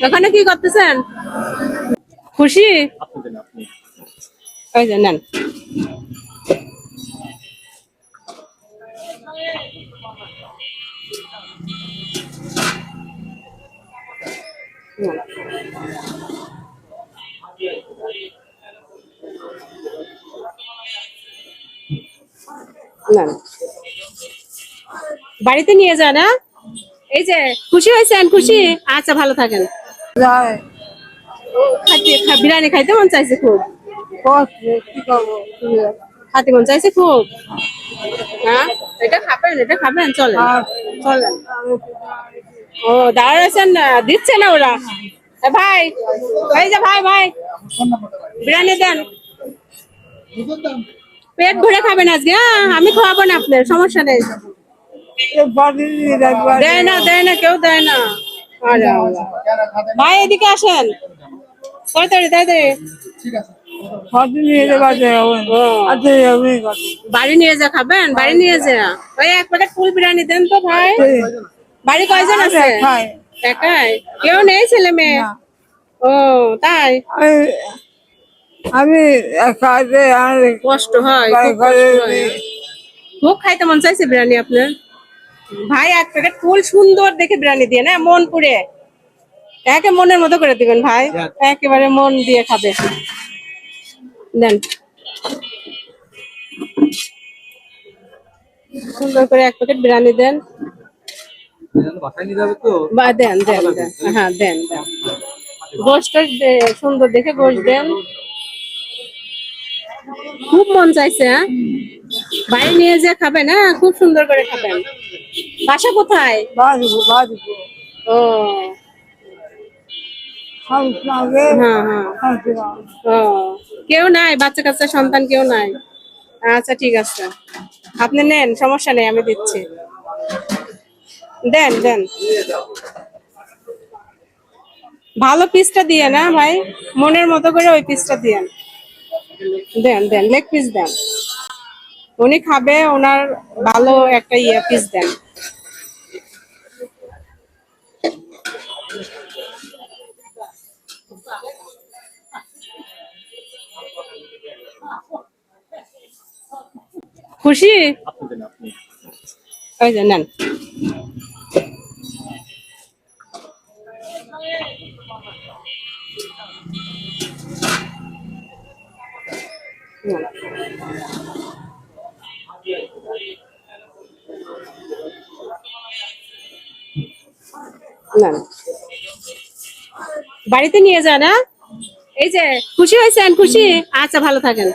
ওখানে কি করতেছেন? খুশি? ওই যে নেন। নেন। বাড়িতে নিয়ে যান না? এই যে খুশি হয়েছেন? খুশি? আচ্ছা, ভালো থাকেন। বিরিয়ানি খাইতে মন চাইছে খুব। কি করবো, খাইতে মন চাইছে খুব। হ্যাঁ, এটা খাবেন, এটা খাবেন, চলেন চলেন। ও দাঁড়া আছেন না, দিচ্ছে না ওরা। ভাই, এই যে ভাই ভাই, বিরিয়ানি দেন। পেট ভরে খাবেন আজকে। হ্যাঁ, আমি খাওয়াবো না, আপনার সমস্যা নেই। দেয় না, দেয় না, কেউ দেয় না। আরে আল্লাহ। ভাই এদিকে আসেন, তাড়াতাড়ি তাড়াতাড়ি। বাড়ি নিয়ে যা খাবেন, বাড়ি নিয়ে যা। ওই এক প্যাকেট ফুল বিরিয়ানি দেন তো ভাই। বাড়ি কয়জন আছে? একাই? কেউ নেই ছেলে মেয়ে? ও তাই? আমি কষ্ট হয়, খুব কষ্ট হয়। খুব খাইতে মন চাইছে বিরিয়ানি আপনার? ভাই এক প্যাকেট ফুল সুন্দর দেখে বিরিয়ানি দিয়ে না, মন পুড়ে একে মনের মতো করে দিবেন ভাই, একেবারে মন দিয়ে খাবে। দেন সুন্দর করে এক প্যাকেট বিরিয়ানি দেন। বা দেন দেন দেন, হ্যাঁ দেন দেন। গোশত সুন্দর দেখে গোশত দেন। খুব মন চাইছে। হ্যাঁ, বাড়ি নিয়ে যে খাবেন, হ্যাঁ খুব সুন্দর করে খাবেন। বাসা কোথায়? ও হ্যাঁ হ্যাঁ। ও কেউ নাই, বাচ্চা কাচ্চা সন্তান কেউ নাই? আচ্ছা ঠিক আছে, আপনি নেন, সমস্যা নেই, আমি দিচ্ছি। দেন দেন, ভালো পিসটা দিয়ে না ভাই, মনের মতো করে ওই পিসটা দিয়েন। দেন দেন, লেগ পিস দেন, উনি খাবে, ওনার ভালো একটা পিস দেন। খুশি? ওই যে নেন। নেন, বাড়িতে নিয়ে যান। এই যে খুশি হয়েছেন? খুশি? আচ্ছা, ভালো থাকেন।